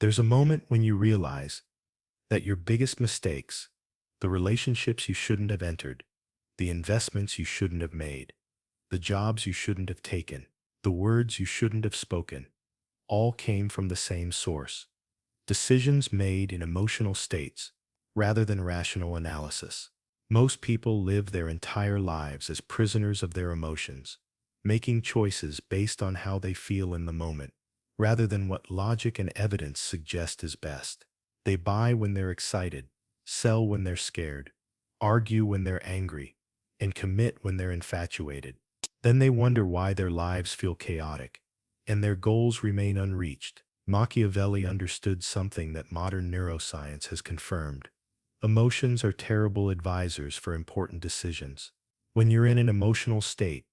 There's a moment when you realize that your biggest mistakes, the relationships you shouldn't have entered, the investments you shouldn't have made, the jobs you shouldn't have taken, the words you shouldn't have spoken, all came from the same source. Decisions made in emotional states rather than rational analysis. Most people live their entire lives as prisoners of their emotions, making choices based on how they feel in the moment, rather than what logic and evidence suggest is best. They buy when they're excited, sell when they're scared, argue when they're angry, and commit when they're infatuated. Then they wonder why their lives feel chaotic, and their goals remain unreached. Machiavelli understood something that modern neuroscience has confirmed. Emotions are terrible advisors for important decisions. When you're in an emotional state,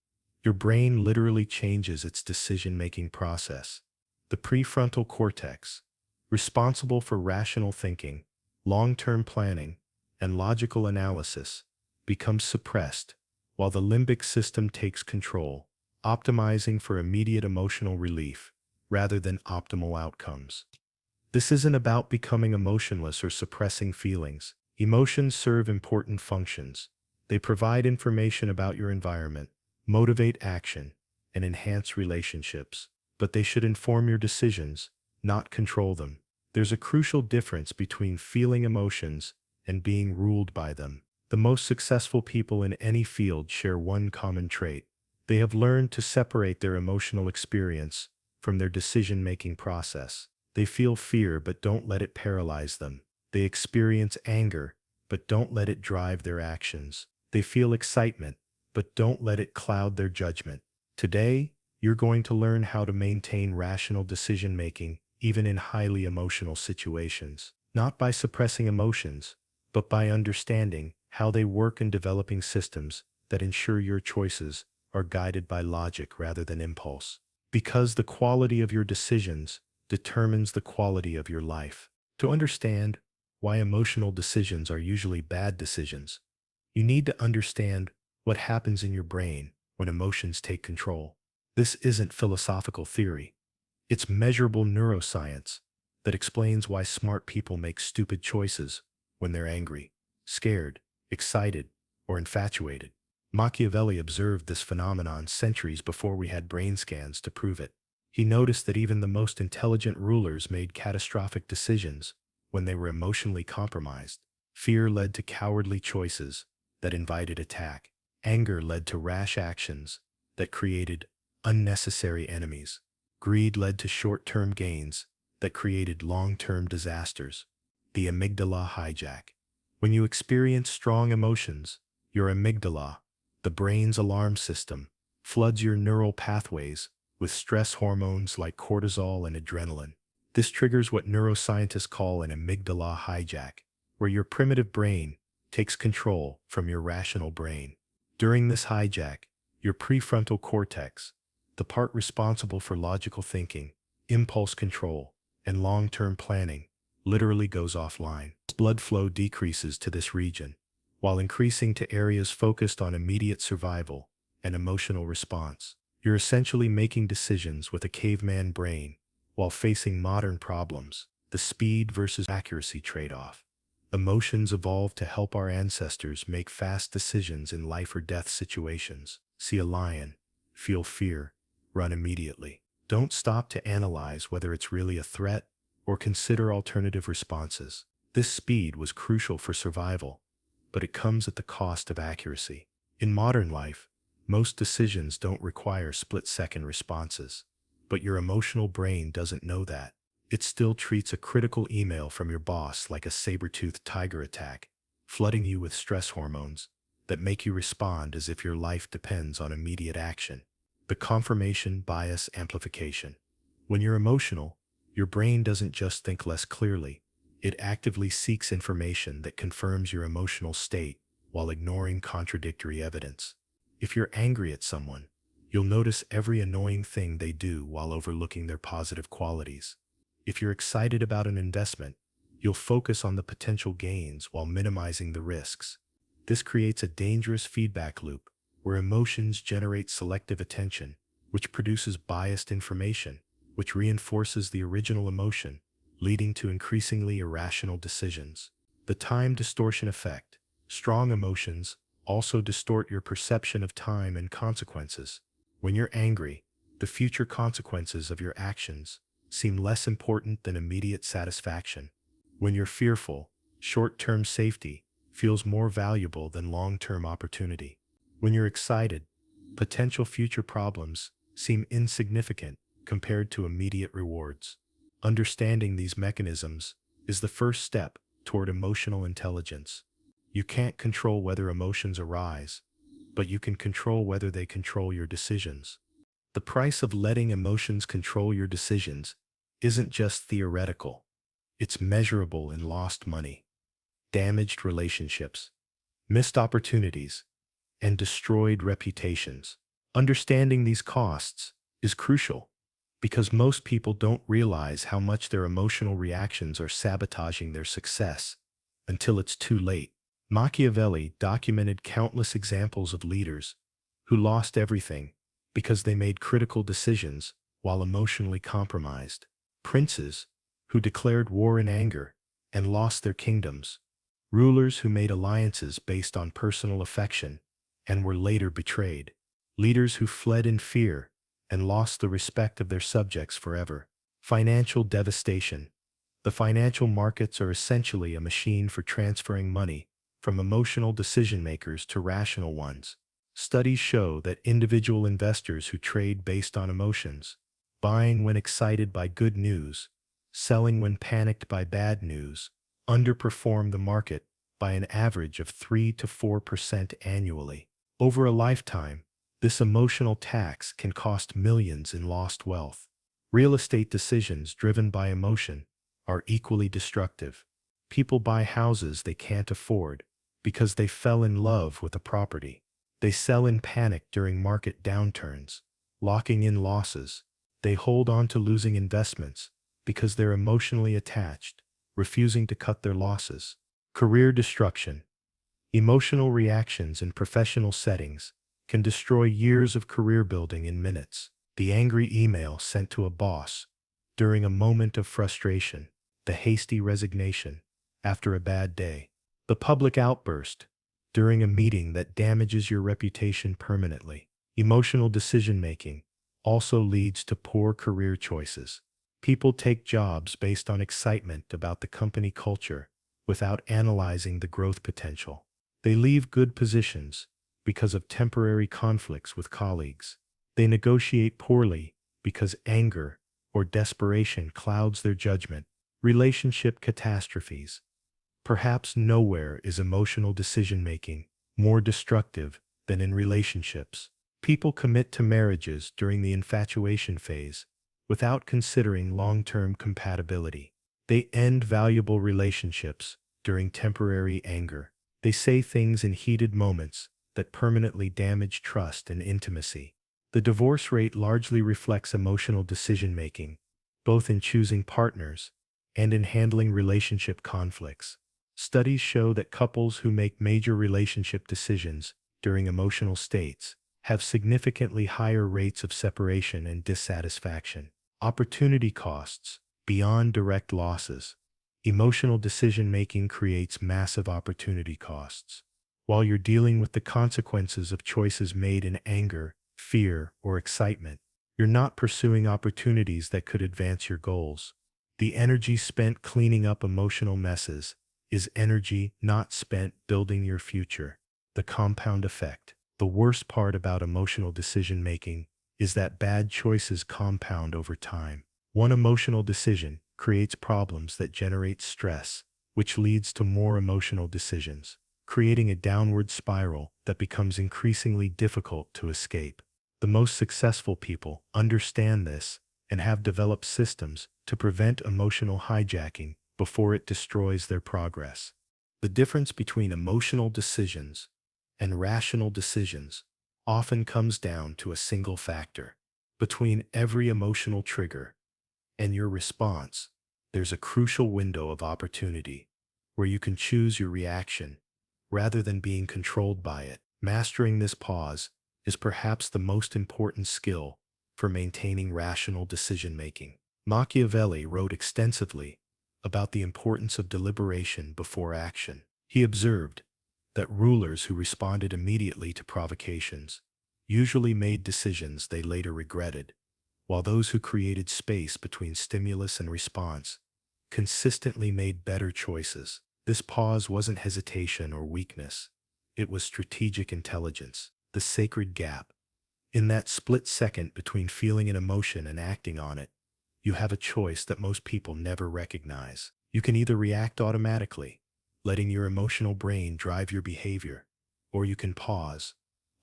your brain literally changes its decision-making process. The prefrontal cortex, responsible for rational thinking, long-term planning, and logical analysis, becomes suppressed, while the limbic system takes control, optimizing for immediate emotional relief rather than optimal outcomes. This isn't about becoming emotionless or suppressing feelings. Emotions serve important functions. They provide information about your environment, motivate action, and enhance relationships. But they should inform your decisions, not control them. There's a crucial difference between feeling emotions and being ruled by them. The most successful people in any field share one common trait. They have learned to separate their emotional experience from their decision-making process. They feel fear but don't let it paralyze them. They experience anger but don't let it drive their actions. They feel excitement but don't let it cloud their judgment. Today, you're going to learn how to maintain rational decision-making even in highly emotional situations. Not by suppressing emotions, but by understanding how they work in developing systems that ensure your choices are guided by logic rather than impulse. Because the quality of your decisions determines the quality of your life. To understand why emotional decisions are usually bad decisions, you need to understand what happens in your brain when emotions take control. This isn't philosophical theory. It's measurable neuroscience that explains why smart people make stupid choices when they're angry, scared, excited, or infatuated. Machiavelli observed this phenomenon centuries before we had brain scans to prove it. He noticed that even the most intelligent rulers made catastrophic decisions when they were emotionally compromised. Fear led to cowardly choices that invited attack. Anger led to rash actions that created unnecessary enemies. Greed led to short-term gains that created long-term disasters. The amygdala hijack. When you experience strong emotions, your amygdala, the brain's alarm system, floods your neural pathways with stress hormones like cortisol and adrenaline. This triggers what neuroscientists call an amygdala hijack, where your primitive brain takes control from your rational brain. During this hijack, your prefrontal cortex, the part responsible for logical thinking, impulse control, and long-term planning, literally goes offline. Blood flow decreases to this region, while increasing to areas focused on immediate survival and emotional response. You're essentially making decisions with a caveman brain while facing modern problems, the speed versus accuracy trade-off. Emotions evolved to help our ancestors make fast decisions in life or death situations. See a lion, feel fear, run immediately. Don't stop to analyze whether it's really a threat or consider alternative responses. This speed was crucial for survival, but it comes at the cost of accuracy. In modern life, most decisions don't require split-second responses, but your emotional brain doesn't know that. It still treats a critical email from your boss like a saber-toothed tiger attack, flooding you with stress hormones that make you respond as if your life depends on immediate action. The confirmation bias amplification. When you're emotional, your brain doesn't just think less clearly. It actively seeks information that confirms your emotional state while ignoring contradictory evidence. If you're angry at someone, you'll notice every annoying thing they do while overlooking their positive qualities. If you're excited about an investment, you'll focus on the potential gains while minimizing the risks. This creates a dangerous feedback loop where emotions generate selective attention, which produces biased information, which reinforces the original emotion, leading to increasingly irrational decisions. The time distortion effect. Strong emotions also distort your perception of time and consequences. When you're angry, the future consequences of your actions seem less important than immediate satisfaction. When you're fearful, short-term safety feels more valuable than long-term opportunity. When you're excited, potential future problems seem insignificant compared to immediate rewards. Understanding these mechanisms is the first step toward emotional intelligence. You can't control whether emotions arise, but you can control whether they control your decisions. The price of letting emotions control your decisions isn't just theoretical. It's measurable in lost money, damaged relationships, missed opportunities, and destroyed reputations. Understanding these costs is crucial because most people don't realize how much their emotional reactions are sabotaging their success until it's too late. Machiavelli documented countless examples of leaders who lost everything because they made critical decisions while emotionally compromised. Princes who declared war in anger and lost their kingdoms. Rulers who made alliances based on personal affection and were later betrayed. Leaders who fled in fear and lost the respect of their subjects forever. Financial devastation. The financial markets are essentially a machine for transferring money from emotional decision-makers to rational ones. Studies show that individual investors who trade based on emotions, buying when excited by good news, selling when panicked by bad news, underperform the market by an average of 3 to 4% annually. Over a lifetime, this emotional tax can cost millions in lost wealth. Real estate decisions driven by emotion are equally destructive. People buy houses they can't afford because they fell in love with a property. They sell in panic during market downturns, locking in losses. They hold on to losing investments because they're emotionally attached, refusing to cut their losses. Career destruction. Emotional reactions in professional settings can destroy years of career building in minutes. The angry email sent to a boss during a moment of frustration, the hasty resignation after a bad day, the public outburst during a meeting that damages your reputation permanently. Emotional decision-making also leads to poor career choices. People take jobs based on excitement about the company culture without analyzing the growth potential. They leave good positions because of temporary conflicts with colleagues. They negotiate poorly because anger or desperation clouds their judgment. Relationship catastrophes. Perhaps nowhere is emotional decision-making more destructive than in relationships. People commit to marriages during the infatuation phase without considering long-term compatibility. They end valuable relationships during temporary anger. They say things in heated moments that permanently damage trust and intimacy. The divorce rate largely reflects emotional decision-making, both in choosing partners and in handling relationship conflicts. Studies show that couples who make major relationship decisions during emotional states have significantly higher rates of separation and dissatisfaction. Opportunity costs beyond direct losses. Emotional decision-making creates massive opportunity costs. While you're dealing with the consequences of choices made in anger, fear, or excitement, you're not pursuing opportunities that could advance your goals. The energy spent cleaning up emotional messes is energy not spent building your future. The compound effect. The worst part about emotional decision-making is that bad choices compound over time. One emotional decision creates problems that generate stress, which leads to more emotional decisions, creating a downward spiral that becomes increasingly difficult to escape. The most successful people understand this and have developed systems to prevent emotional hijacking before it destroys their progress. The difference between emotional decisions and rational decisions often comes down to a single factor. Between every emotional trigger and your response, there's a crucial window of opportunity where you can choose your reaction rather than being controlled by it. Mastering this pause is perhaps the most important skill for maintaining rational decision-making. Machiavelli wrote extensively about the importance of deliberation before action. He observed that rulers who responded immediately to provocations usually made decisions they later regretted, while those who created space between stimulus and response consistently made better choices. This pause wasn't hesitation or weakness. It was strategic intelligence, the sacred gap. In that split second between feeling an emotion and acting on it, you have a choice that most people never recognize. You can either react automatically, letting your emotional brain drive your behavior, or you can pause,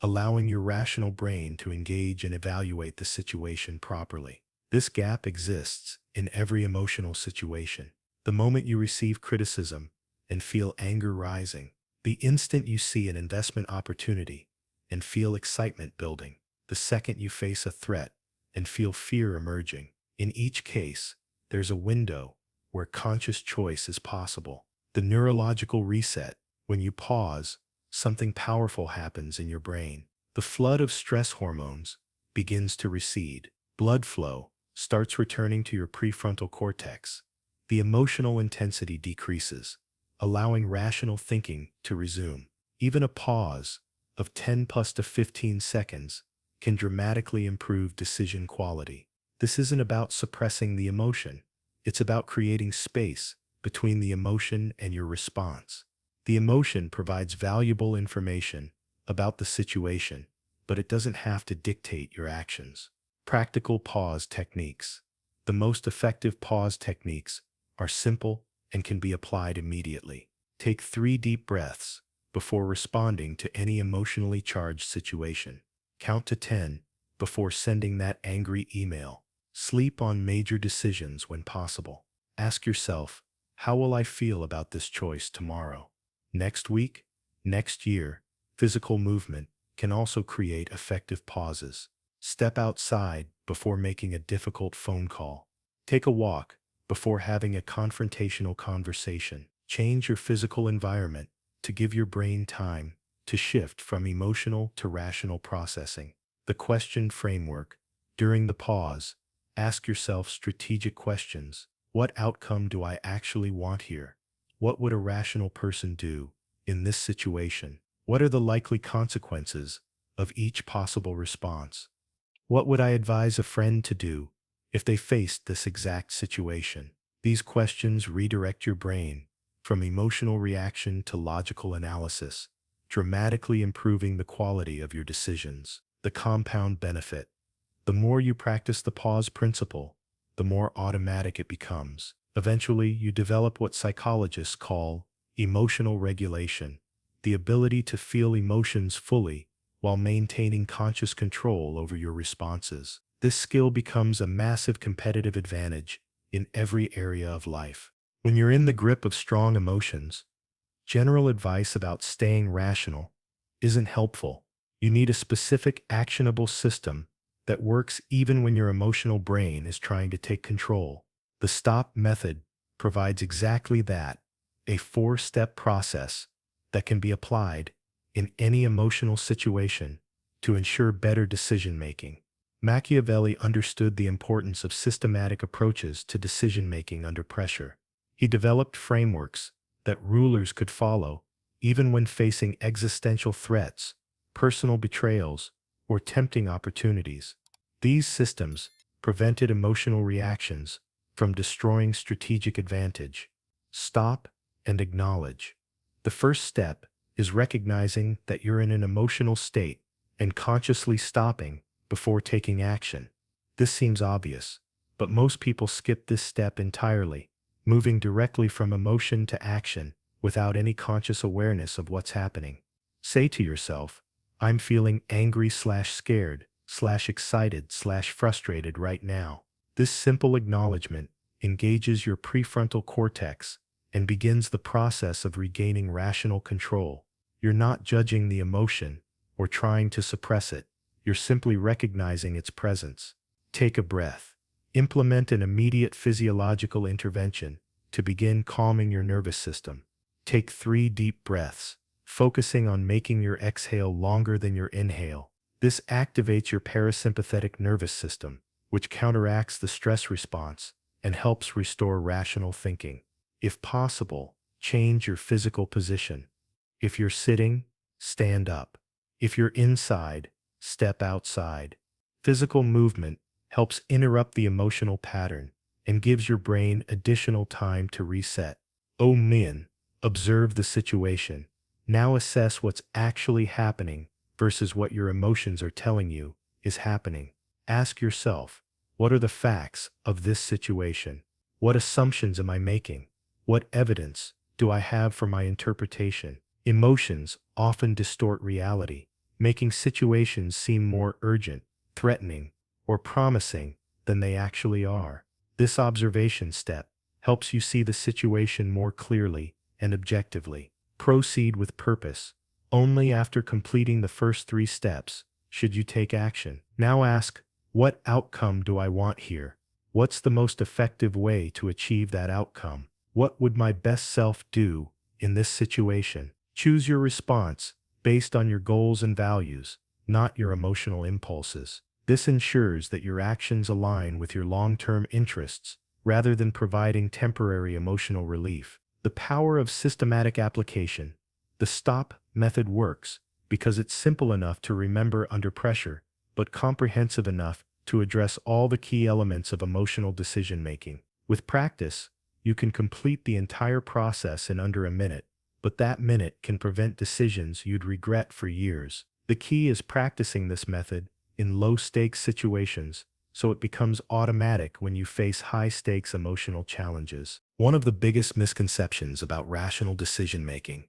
allowing your rational brain to engage and evaluate the situation properly. This gap exists in every emotional situation. The moment you receive criticism and feel anger rising, the instant you see an investment opportunity and feel excitement building, the second you face a threat and feel fear emerging. In each case, there's a window where conscious choice is possible. The neurological reset. When you pause, something powerful happens in your brain. The flood of stress hormones begins to recede. Blood flow starts returning to your prefrontal cortex. The emotional intensity decreases, allowing rational thinking to resume. Even a pause of 10 plus to 15 seconds can dramatically improve decision quality. This isn't about suppressing the emotion. It's about creating space between the emotion and your response. The emotion provides valuable information about the situation, but it doesn't have to dictate your actions. Practical pause techniques. The most effective pause techniques are simple and can be applied immediately. Take 3 deep breaths before responding to any emotionally charged situation. Count to 10 before sending that angry email. Sleep on major decisions when possible. Ask yourself, how will I feel about this choice tomorrow? Next week? Next year? Physical movement can also create effective pauses. Step outside before making a difficult phone call. Take a walk before having a confrontational conversation. Change your physical environment to give your brain time to shift from emotional to rational processing. The question framework. During the pause, ask yourself strategic questions. What outcome do I actually want here? What would a rational person do in this situation? What are the likely consequences of each possible response? What would I advise a friend to do if they faced this exact situation? These questions redirect your brain from emotional reaction to logical analysis, dramatically improving the quality of your decisions. The compound benefit. The more you practice the pause principle, the more automatic it becomes. Eventually, you develop what psychologists call emotional regulation, the ability to feel emotions fully while maintaining conscious control over your responses. This skill becomes a massive competitive advantage in every area of life. When you're in the grip of strong emotions, general advice about staying rational isn't helpful. You need a specific, actionable system that works even when your emotional brain is trying to take control. The STOP method provides exactly that, a 4-step process that can be applied in any emotional situation to ensure better decision-making. Machiavelli understood the importance of systematic approaches to decision-making under pressure. He developed frameworks that rulers could follow even when facing existential threats, personal betrayals, or tempting opportunities. These systems prevented emotional reactions from destroying strategic advantage. Stop and acknowledge. The first step is recognizing that you're in an emotional state and consciously stopping before taking action. This seems obvious, but most people skip this step entirely, moving directly from emotion to action without any conscious awareness of what's happening. Say to yourself, I'm feeling angry/scared/excited/frustrated right now. This simple acknowledgement engages your prefrontal cortex and begins the process of regaining rational control. You're not judging the emotion or trying to suppress it. You're simply recognizing its presence. Take a breath. Implement an immediate physiological intervention to begin calming your nervous system. Take 3 deep breaths, focusing on making your exhale longer than your inhale. This activates your parasympathetic nervous system, which counteracts the stress response and helps restore rational thinking. If possible, change your physical position. If you're sitting, stand up. If you're inside, step outside. Physical movement helps interrupt the emotional pattern and gives your brain additional time to reset. Oh Min, observe the situation. Now assess what's actually happening versus what your emotions are telling you is happening. Ask yourself, what are the facts of this situation? What assumptions am I making? What evidence do I have for my interpretation? Emotions often distort reality, making situations seem more urgent, threatening, or promising than they actually are. This observation step helps you see the situation more clearly and objectively. Proceed with purpose. Only after completing the first 3 steps should you take action. Now ask, what outcome do I want here? What's the most effective way to achieve that outcome? What would my best self do in this situation? Choose your response based on your goals and values, not your emotional impulses. This ensures that your actions align with your long-term interests rather than providing temporary emotional relief. The power of systematic application. The STOP method works because it's simple enough to remember under pressure, but comprehensive enough to address all the key elements of emotional decision-making. With practice, you can complete the entire process in under a minute, but that minute can prevent decisions you'd regret for years. The key is practicing this method in low-stakes situations so it becomes automatic when you face high-stakes emotional challenges. One of the biggest misconceptions about rational decision-making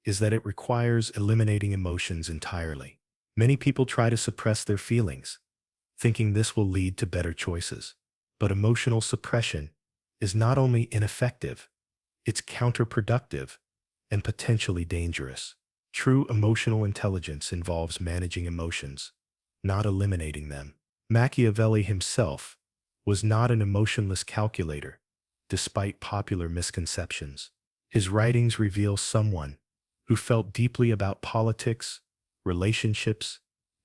is that it requires eliminating emotions entirely. Many people try to suppress their feelings, thinking this will lead to better choices. But emotional suppression is not only ineffective, it's counterproductive and potentially dangerous. True emotional intelligence involves managing emotions, not eliminating them. Machiavelli himself was not an emotionless calculator, despite popular misconceptions. His writings reveal someone who felt deeply about politics, relationships,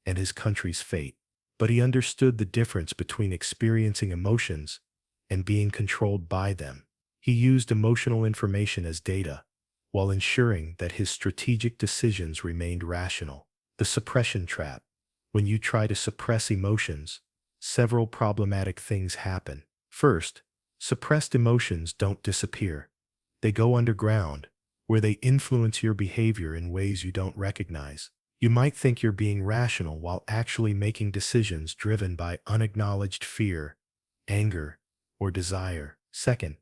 and his country's fate. But he understood the difference between experiencing emotions and being controlled by them. He used emotional information as data, while ensuring that his strategic decisions remained rational. The suppression trap. When you try to suppress emotions, several problematic things happen. First, suppressed emotions don't disappear. They go underground, where they influence your behavior in ways you don't recognize. You might think you're being rational while actually making decisions driven by unacknowledged fear, anger, or desire. Second,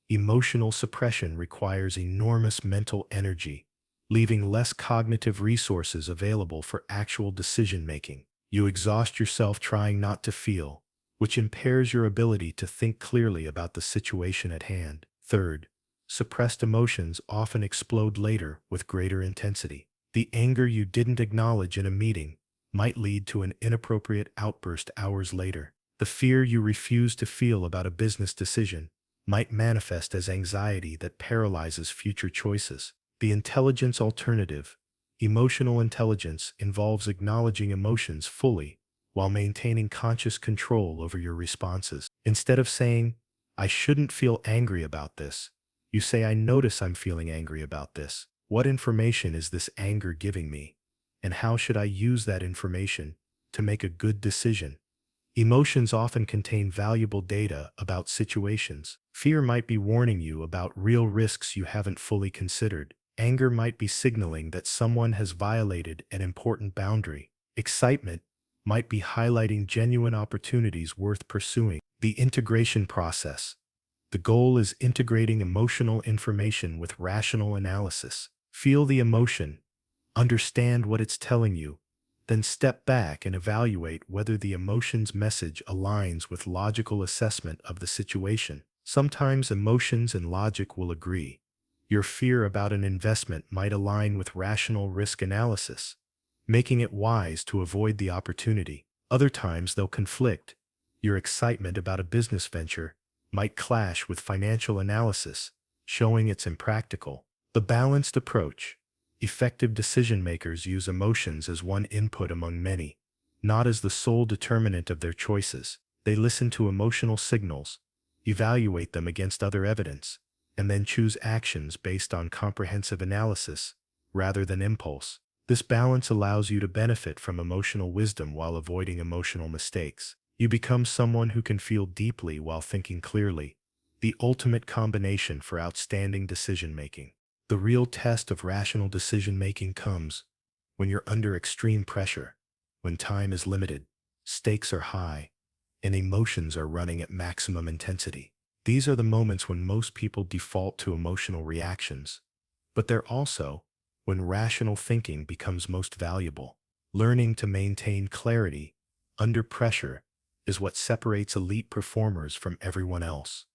emotional suppression requires enormous mental energy, leaving less cognitive resources available for actual decision-making. You exhaust yourself trying not to feel, which impairs your ability to think clearly about the situation at hand. Third, suppressed emotions often explode later with greater intensity. The anger you didn't acknowledge in a meeting might lead to an inappropriate outburst hours later. The fear you refuse to feel about a business decision might manifest as anxiety that paralyzes future choices. The intelligence alternative. Emotional intelligence involves acknowledging emotions fully while maintaining conscious control over your responses. Instead of saying, "I shouldn't feel angry about this," you say, "I notice I'm feeling angry about this. What information is this anger giving me? And how should I use that information to make a good decision?" Emotions often contain valuable data about situations. Fear might be warning you about real risks you haven't fully considered. Anger might be signaling that someone has violated an important boundary. Excitement might be highlighting genuine opportunities worth pursuing. The integration process. The goal is integrating emotional information with rational analysis. Feel the emotion, understand what it's telling you, then step back and evaluate whether the emotion's message aligns with logical assessment of the situation. Sometimes emotions and logic will agree. Your fear about an investment might align with rational risk analysis, making it wise to avoid the opportunity. Other times they'll conflict. Your excitement about a business venture might clash with financial analysis, showing it's impractical. The balanced approach. Effective decision-makers use emotions as one input among many, not as the sole determinant of their choices. They listen to emotional signals, evaluate them against other evidence, and then choose actions based on comprehensive analysis rather than impulse. This balance allows you to benefit from emotional wisdom while avoiding emotional mistakes. You become someone who can feel deeply while thinking clearly, the ultimate combination for outstanding decision-making. The real test of rational decision-making comes when you're under extreme pressure, when time is limited, stakes are high, and emotions are running at maximum intensity. These are the moments when most people default to emotional reactions, but they're also when rational thinking becomes most valuable. Learning to maintain clarity under pressure is what separates elite performers from everyone else.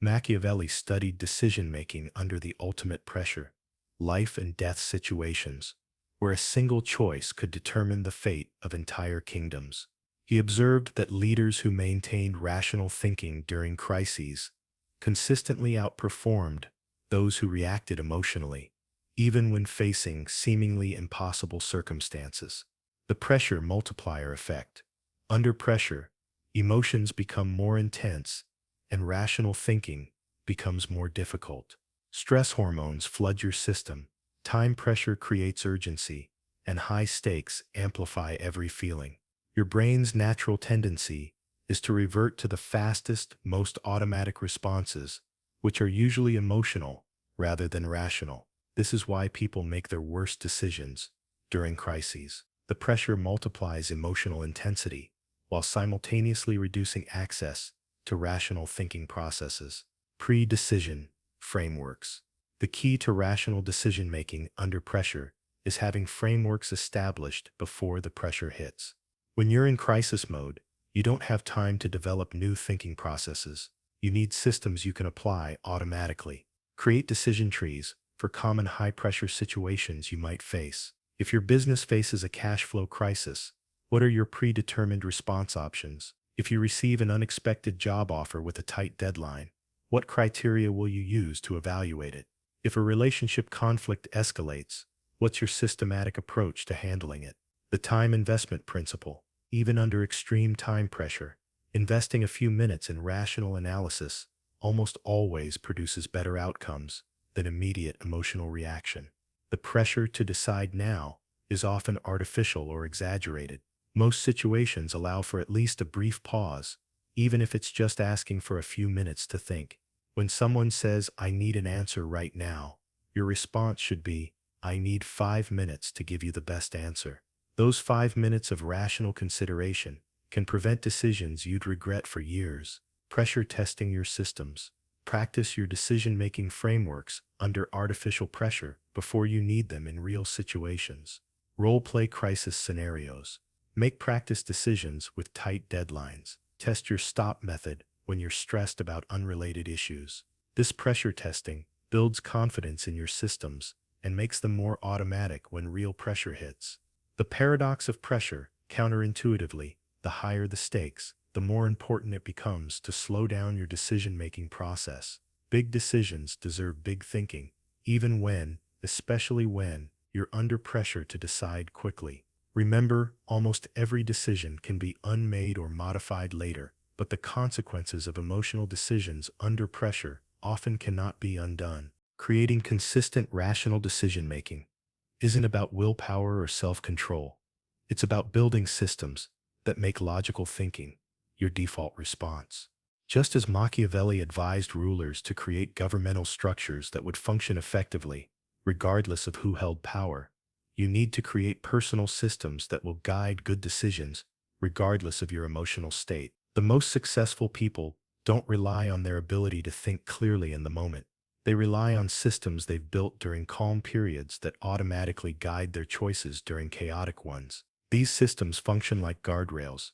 Machiavelli studied decision-making under the ultimate pressure, life and death situations, where a single choice could determine the fate of entire kingdoms. He observed that leaders who maintained rational thinking during crises consistently outperformed those who reacted emotionally, even when facing seemingly impossible circumstances. The pressure multiplier effect. Under pressure, emotions become more intense and rational thinking becomes more difficult. Stress hormones flood your system, time pressure creates urgency, and high stakes amplify every feeling. Your brain's natural tendency is to revert to the fastest, most automatic responses, which are usually emotional rather than rational. This is why people make their worst decisions during crises. The pressure multiplies emotional intensity while simultaneously reducing access to rational thinking processes. Pre-decision frameworks. The key to rational decision-making under pressure is having frameworks established before the pressure hits. When you're in crisis mode, you don't have time to develop new thinking processes. You need systems you can apply automatically. Create decision trees for common high-pressure situations you might face. If your business faces a cash flow crisis, what are your predetermined response options? If you receive an unexpected job offer with a tight deadline, what criteria will you use to evaluate it? If a relationship conflict escalates, what's your systematic approach to handling it? The time investment principle. Even under extreme time pressure, investing a few minutes in rational analysis almost always produces better outcomes than immediate emotional reaction. The pressure to decide now is often artificial or exaggerated. Most situations allow for at least a brief pause, even if it's just asking for a few minutes to think. When someone says, "I need an answer right now," your response should be, "I need 5 minutes to give you the best answer." Those 5 minutes of rational consideration can prevent decisions you'd regret for years. Pressure testing your systems. Practice your decision-making frameworks under artificial pressure before you need them in real situations. Role-play crisis scenarios. Make practice decisions with tight deadlines. Test your stop method when you're stressed about unrelated issues. This pressure testing builds confidence in your systems and makes them more automatic when real pressure hits. The paradox of pressure. Counterintuitively, the higher the stakes, the more important it becomes to slow down your decision-making process. Big decisions deserve big thinking, even when, especially when, you're under pressure to decide quickly. Remember, almost every decision can be unmade or modified later, but the consequences of emotional decisions under pressure often cannot be undone. Creating consistent, rational decision-making isn't about willpower or self-control. It's about building systems that make logical thinking your default response. Just as Machiavelli advised rulers to create governmental structures that would function effectively, regardless of who held power, you need to create personal systems that will guide good decisions, regardless of your emotional state. The most successful people don't rely on their ability to think clearly in the moment. They rely on systems they've built during calm periods that automatically guide their choices during chaotic ones. These systems function like guardrails,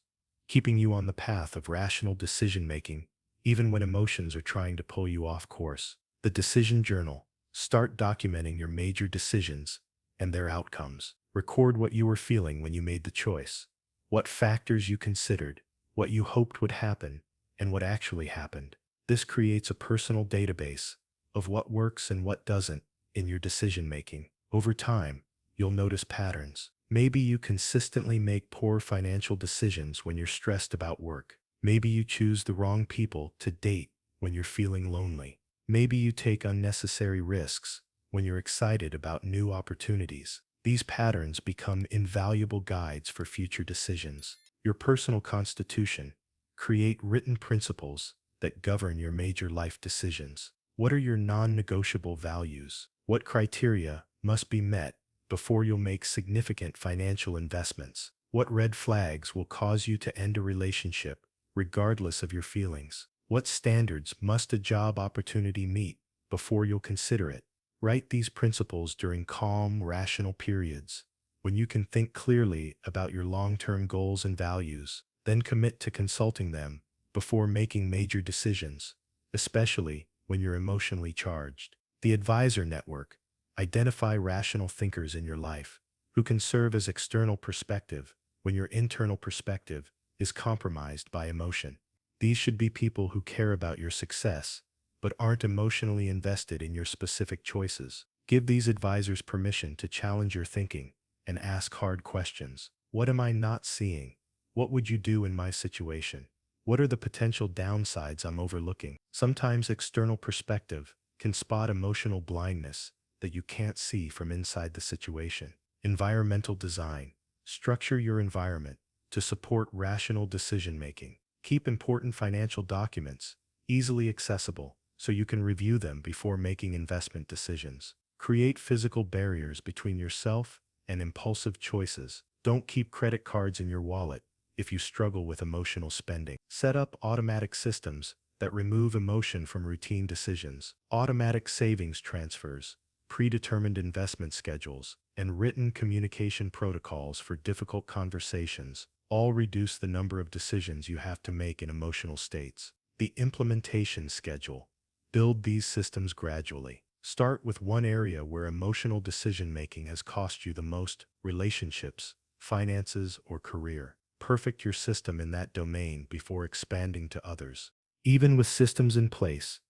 keeping you on the path of rational decision-making, even when emotions are trying to pull you off course. The Decision Journal. Start documenting your major decisions and their outcomes. Record what you were feeling when you made the choice, what factors you considered, what you hoped would happen, and what actually happened. This creates a personal database of what works and what doesn't in your decision-making. Over time, you'll notice patterns. Maybe you consistently make poor financial decisions when you're stressed about work. Maybe you choose the wrong people to date when you're feeling lonely. Maybe you take unnecessary risks when you're excited about new opportunities. These patterns become invaluable guides for future decisions. Your personal constitution create written principles that govern your major life decisions. What are your non-negotiable values? What criteria must be met before you'll make significant financial investments? What red flags will cause you to end a relationship regardless of your feelings? What standards must a job opportunity meet before you'll consider it? Write these principles during calm, rational periods, when you can think clearly about your long-term goals and values. Then commit to consulting them before making major decisions, especially when you're emotionally charged. The advisor network. Identify rational thinkers in your life who can serve as external perspective when your internal perspective is compromised by emotion. These should be people who care about your success, but aren't emotionally invested in your specific choices. Give these advisors permission to challenge your thinking and ask hard questions. What am I not seeing? What would you do in my situation? What are the potential downsides I'm overlooking? Sometimes external perspective can spot emotional blindness that you can't see from inside the situation. Environmental design. Structure your environment to support rational decision-making. Keep important financial documents easily accessible so you can review them before making investment decisions. Create physical barriers between yourself and impulsive choices. Don't keep credit cards in your wallet if you struggle with emotional spending. Set up automatic systems that remove emotion from routine decisions. Automatic savings transfers, predetermined investment schedules, and written communication protocols for difficult conversations all reduce the number of decisions you have to make in emotional states. The implementation schedule. Build these systems gradually. Start with one area where emotional decision-making has cost you the most: relationships, finances, or career. Perfect your system in that domain before expanding to others. Even with systems in place,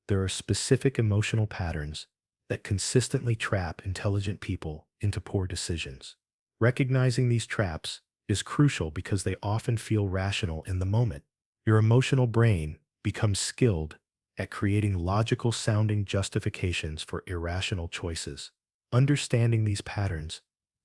there are specific emotional patterns that consistently trap intelligent people into poor decisions. Recognizing these traps is crucial because they often feel rational in the moment. Your emotional brain becomes skilled at creating logical-sounding justifications for irrational choices. Understanding these patterns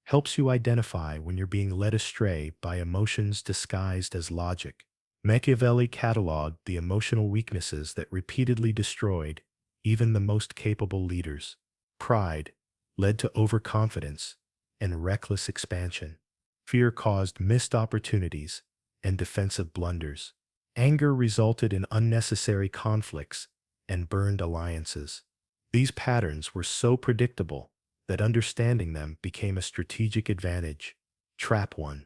helps you identify when you're being led astray by emotions disguised as logic. Machiavelli cataloged the emotional weaknesses that repeatedly destroyed even the most capable leaders. Pride led to overconfidence and reckless expansion. Fear caused missed opportunities and defensive blunders. Anger resulted in unnecessary conflicts and burned alliances. These patterns were so predictable that understanding them became a strategic advantage. Trap 1.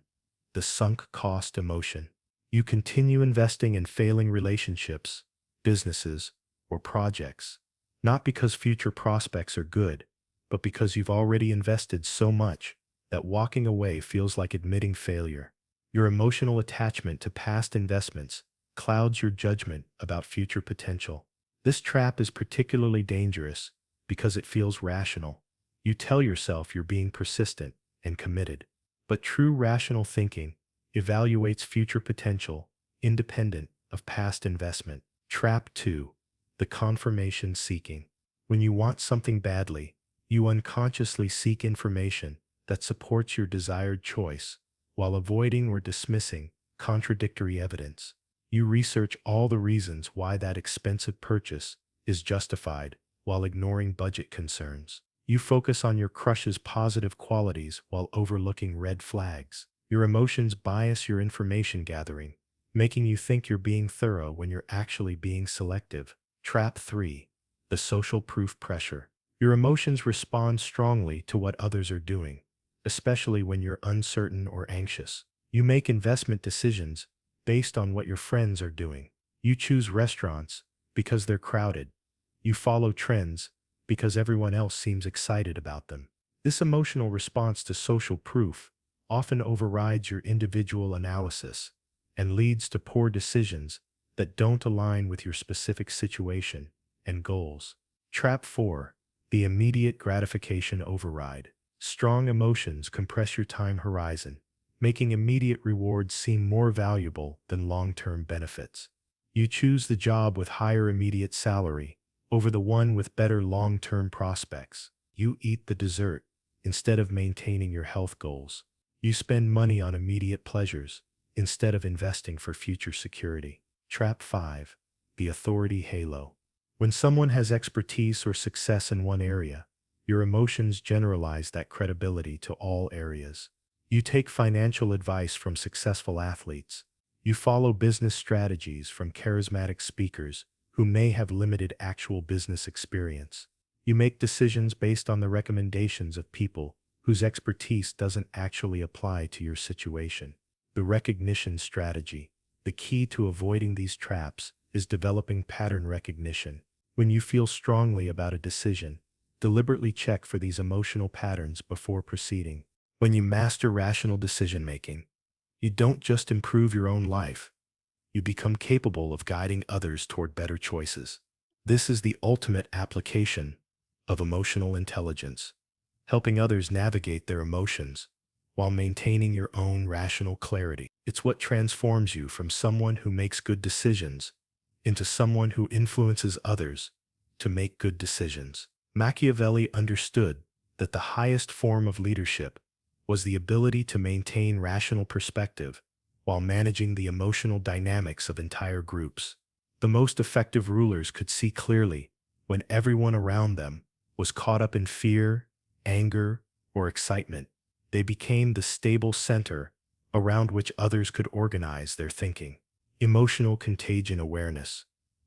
The sunk cost emotion. You continue investing in failing relationships, businesses, or projects, not because future prospects are good, but because you've already invested so much that walking away feels like admitting failure. Your emotional attachment to past investments clouds your judgment about future potential. This trap is particularly dangerous because it feels rational. You tell yourself you're being persistent and committed, but true rational thinking evaluates future potential independent of past investment. Trap 2. The confirmation seeking. When you want something badly, you unconsciously seek information that supports your desired choice while avoiding or dismissing contradictory evidence. You research all the reasons why that expensive purchase is justified while ignoring budget concerns. You focus on your crush's positive qualities while overlooking red flags. Your emotions bias your information gathering, making you think you're being thorough when you're actually being selective. Trap 3. The social proof pressure. Your emotions respond strongly to what others are doing, especially when you're uncertain or anxious. You make investment decisions based on what your friends are doing. You choose restaurants because they're crowded. You follow trends because everyone else seems excited about them. This emotional response to social proof often overrides your individual analysis and leads to poor decisions that don't align with your specific situation and goals. Trap 4. The immediate gratification override. Strong emotions compress your time horizon, making immediate rewards seem more valuable than long-term benefits. You choose the job with higher immediate salary over the one with better long-term prospects. You eat the dessert instead of maintaining your health goals. You spend money on immediate pleasures instead of investing for future security. Trap 5. The authority halo. When someone has expertise or success in one area, your emotions generalize that credibility to all areas. You take financial advice from successful athletes. You follow business strategies from charismatic speakers who may have limited actual business experience. You make decisions based on the recommendations of people whose expertise doesn't actually apply to your situation. The recognition strategy. The key to avoiding these traps is developing pattern recognition. When you feel strongly about a decision, deliberately check for these emotional patterns before proceeding. When you master rational decision-making, you don't just improve your own life, you become capable of guiding others toward better choices. This is the ultimate application of emotional intelligence, helping others navigate their emotions while maintaining your own rational clarity. It's what transforms you from someone who makes good decisions into someone who influences others to make good decisions. Machiavelli understood that the highest form of leadership was the ability to maintain rational perspective while managing the emotional dynamics of entire groups. The most effective rulers could see clearly when everyone around them was caught up in fear, anger, or excitement. They became the stable center around which others could organize their thinking. Emotional contagion awareness.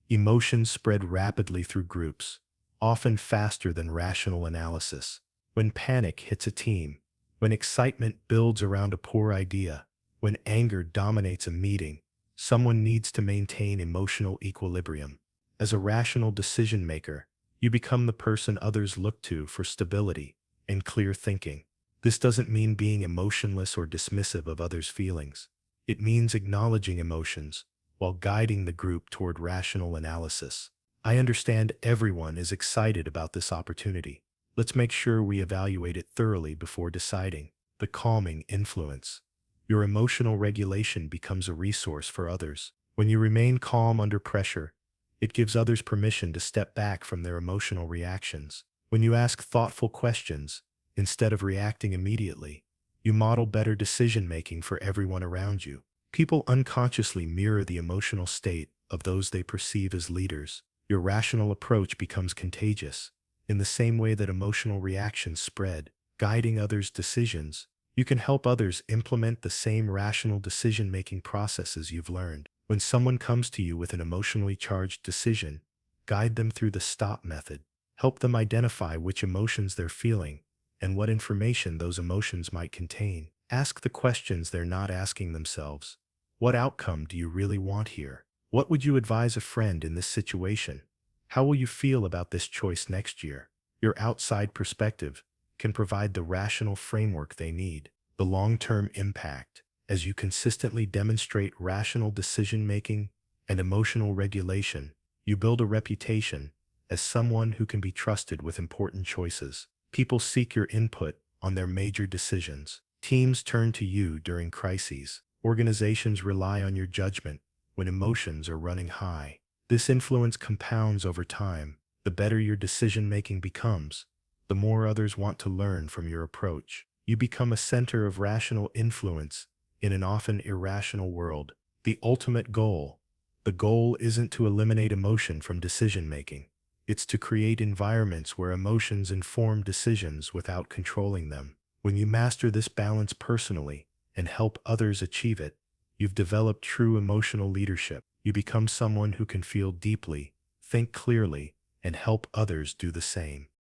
Emotions spread rapidly through groups, often faster than rational analysis. When panic hits a team, when excitement builds around a poor idea, when anger dominates a meeting, someone needs to maintain emotional equilibrium. As a rational decision maker, you become the person others look to for stability and clear thinking. This doesn't mean being emotionless or dismissive of others' feelings. It means acknowledging emotions while guiding the group toward rational analysis. I understand everyone is excited about this opportunity. Let's make sure we evaluate it thoroughly before deciding. The calming influence. Your emotional regulation becomes a resource for others. When you remain calm under pressure, it gives others permission to step back from their emotional reactions. When you ask thoughtful questions, instead of reacting immediately, you model better decision-making for everyone around you. People unconsciously mirror the emotional state of those they perceive as leaders. Your rational approach becomes contagious. In the same way that emotional reactions spread, guiding others' decisions, you can help others implement the same rational decision-making processes you've learned. When someone comes to you with an emotionally charged decision, guide them through the STOP method. Help them identify which emotions they're feeling and what information those emotions might contain. Ask the questions they're not asking themselves. What outcome do you really want here? What would you advise a friend in this situation? How will you feel about this choice next year? Your outside perspective can provide the rational framework they need. The long-term impact. As you consistently demonstrate rational decision-making and emotional regulation, you build a reputation as someone who can be trusted with important choices. People seek your input on their major decisions. Teams turn to you during crises. Organizations rely on your judgment when emotions are running high. This influence compounds over time. The better your decision-making becomes, the more others want to learn from your approach. You become a center of rational influence in an often irrational world. The ultimate goal. The goal isn't to eliminate emotion from decision-making. It's to create environments where emotions inform decisions without controlling them. When you master this balance personally and help others achieve it, you've developed true emotional leadership. You become someone who can feel deeply, think clearly, and help others do the same.